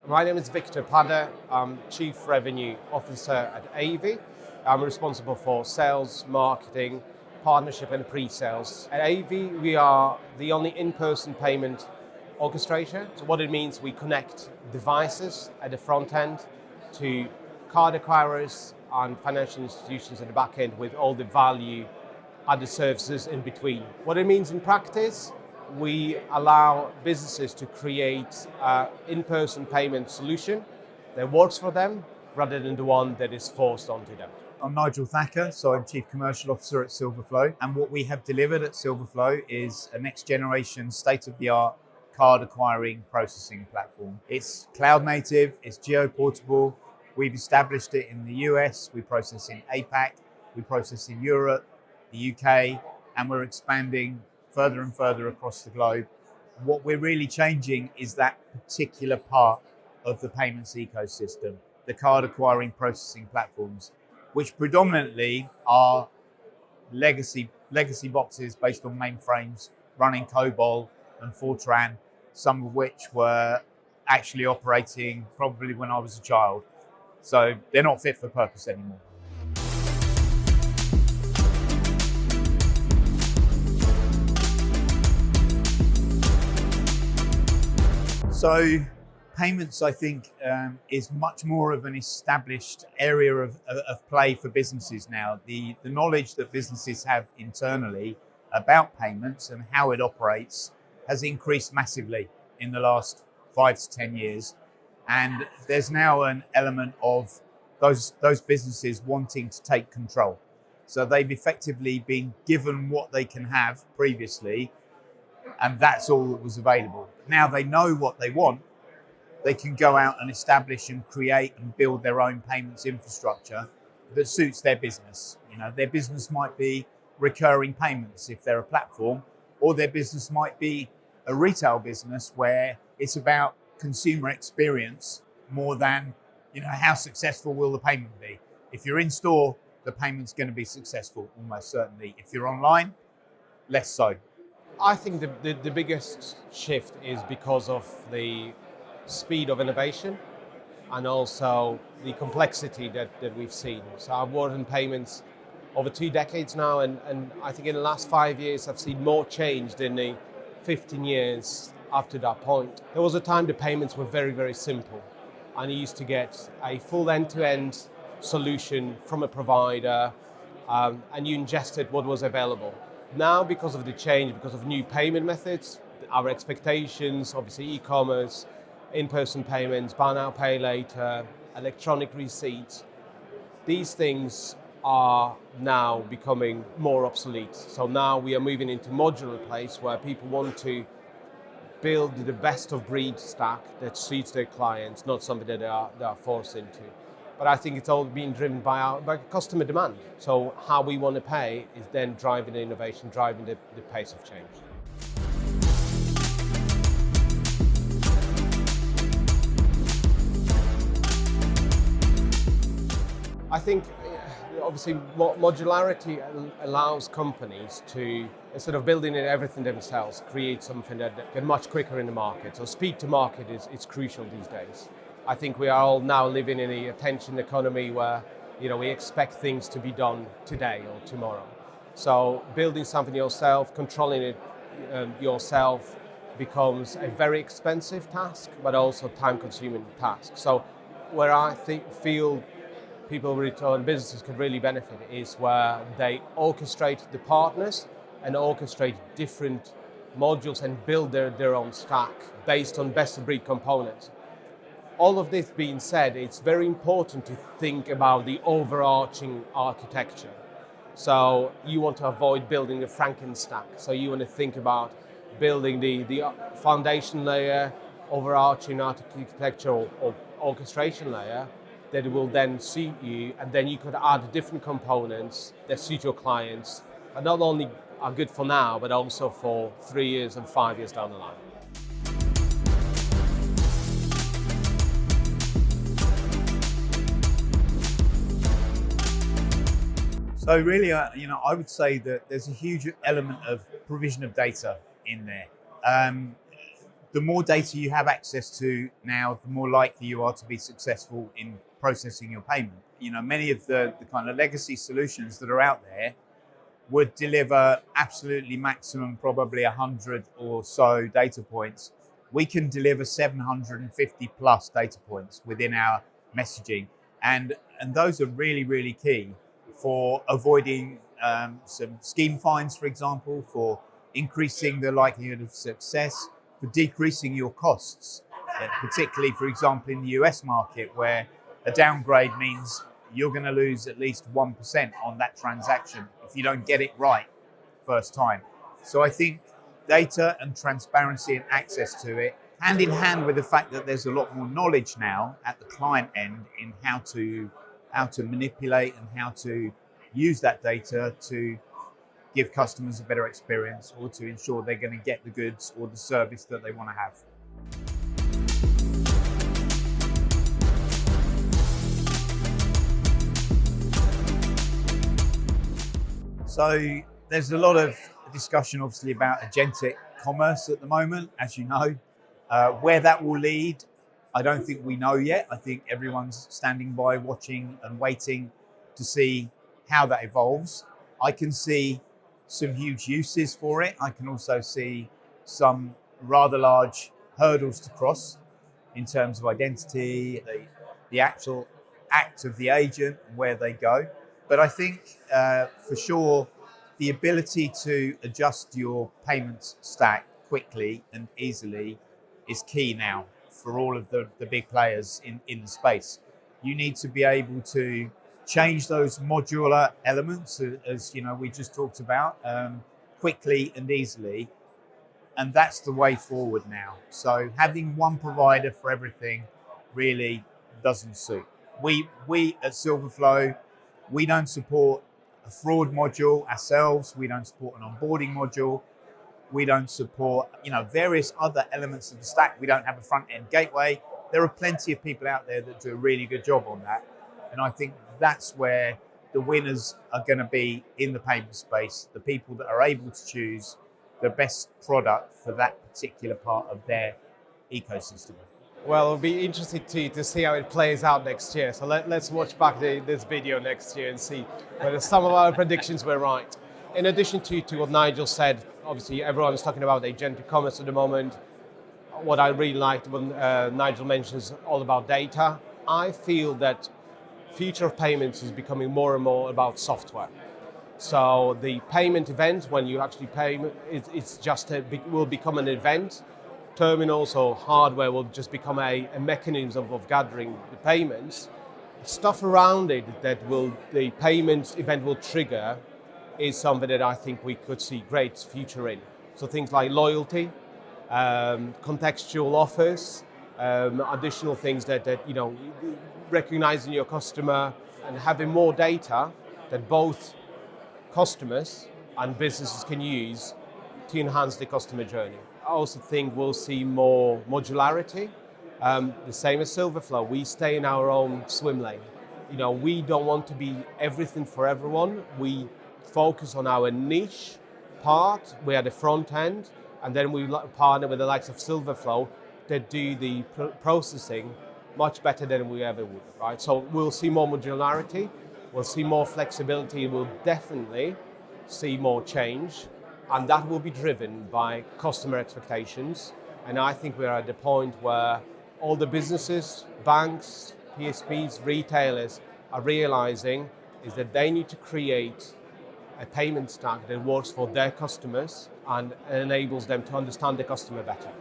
My name is Victor Padee. I'm Chief Revenue Officer at Aevi. I'm responsible for sales, marketing, partnership and pre-sales. At Aevi, we are the only in-person payment orchestrator. So what it means, we connect devices at the front end to card acquirers and financial institutions at the back end with all the value added services in between. What it means in practice, we allow businesses to create an in-person payment solution that works for them rather than the one that is forced onto them. I'm Nigel Thacker, so I'm Chief Commercial Officer at Silverflow. And what we have delivered at Silverflow is a next generation state-of-the-art card acquiring processing platform. It's cloud native, it's geo-portable. We've established it in the US, we process in APAC, we process in Europe, the UK, and we're expanding further and further across the globe. What we're really changing is that particular part of the payments ecosystem, the card acquiring processing platforms, which predominantly are legacy boxes based on mainframes running COBOL and Fortran, some of which were actually operating probably when I was a child. So they're not fit for purpose anymore. So payments, I think, is much more of an established area of play for businesses now. The knowledge that businesses have internally about payments and how it operates has increased massively in the last 5 to 10 years. And there's now an element of those businesses wanting to take control. So they've effectively been given what they can have previously, and that's all that was available. Now they know what they want. They can go out and establish and create and build their own payments infrastructure that suits their business. You know, their business might be recurring payments if they're a platform, or their business might be a retail business where it's about consumer experience more than, you know, how successful will the payment be. If you're in store, the payment's going to be successful, almost certainly. If you're online, less so. I think the biggest shift is because of the speed of innovation and also the complexity that we've seen. So I've worked in payments over 2 decades now, and I think in the last 5 years I've seen more change than the 15 years up to that point. There was a time the payments were very, very simple, and you used to get a full end-to-end solution from a provider, and you ingested what was available. Now, because of the change, because of new payment methods, our expectations, obviously e-commerce, in-person payments, buy now, pay later, electronic receipts, these things are now becoming more obsolete. So now we are moving into modular place where people want to build the best of breed stack that suits their clients, not something that they are forced into. But I think it's all being driven by customer demand. So how we want to pay is then driving the innovation, driving the pace of change. I think obviously modularity allows companies to, instead of building everything themselves, create something that get much quicker in the market. So speed to market is crucial these days. I think we are all now living in an attention economy where, you know, we expect things to be done today or tomorrow. So building something yourself, controlling it yourself becomes a very expensive task, but also time-consuming task. So where I feel people return businesses could really benefit is where they orchestrate the partners and orchestrate different modules and build their own stack based on best-of-breed components. All of this being said, it's very important to think about the overarching architecture. So you want to avoid building a Frankenstack. So you want to think about building the foundation layer, overarching architecture or orchestration layer that will then suit you, and then you could add different components that suit your clients, and not only are good for now, but also for 3 years and 5 years down the line. So really, I would say that there's a huge element of provision of data in there. the more data you have access to now, the more likely you are to be successful in processing your payment. Many of the kind of legacy solutions that are out there would deliver absolutely maximum, probably 100 or so data points. We can deliver 750 plus data points within our messaging. And those are really, really key for avoiding some scheme fines, for example, for increasing the likelihood of success, for decreasing your costs, particularly, for example, in the US market, where a downgrade means you're going to lose at least 1% on that transaction if you don't get it right first time. So I think data and transparency and access to it, hand in hand with the fact that there's a lot more knowledge now at the client end in how to manipulate and how to use that data to give customers a better experience or to ensure they're going to get the goods or the service that they want to have. So there's a lot of discussion, obviously, about agentic commerce at the moment, as you know. Where that will lead, I don't think we know yet. I think everyone's standing by, watching and waiting to see how that evolves. I can see some huge uses for it. I can also see some rather large hurdles to cross in terms of identity, the actual act of the agent and where they go. But I think for sure, the ability to adjust your payments stack quickly and easily is key now for all of the big players in the space. You need to be able to change those modular elements, as we just talked about, quickly and easily. And that's the way forward now. So having one provider for everything really doesn't suit. We at Silverflow, we don't support a fraud module ourselves. We don't support an onboarding module. We don't support, various other elements of the stack. We don't have a front-end gateway. There are plenty of people out there that do a really good job on that. And I think that's where the winners are going to be in the payment space, the people that are able to choose the best product for that particular part of their ecosystem. Well, it'll be interesting to see how it plays out next year. So let's watch back this video next year and see whether some of our predictions were right. In addition to what Nigel said, obviously everyone's talking about agentic commerce at the moment. What I really liked when Nigel mentions all about data. I feel that future of payments is becoming more and more about software. So the payment event, when you actually pay, will become an event. Terminals or hardware will just become a mechanism of gathering the payments. Stuff around it that the payment event will trigger is something that I think we could see great future in. So things like loyalty, contextual offers, additional things that recognizing your customer and having more data that both customers and businesses can use to enhance the customer journey. I also think we'll see more modularity. The same as Silverflow, we stay in our own swim lane. We don't want to be everything for everyone. We focus on our niche part. We are the front end, and then we partner with the likes of Silverflow that do the processing much better than we ever would, right? So we'll see more modularity, we'll see more flexibility, we'll definitely see more change. And that will be driven by customer expectations. And I think we're at the point where all the businesses, banks, PSPs, retailers are realizing is that they need to create a payment stack that works for their customers and enables them to understand the customer better.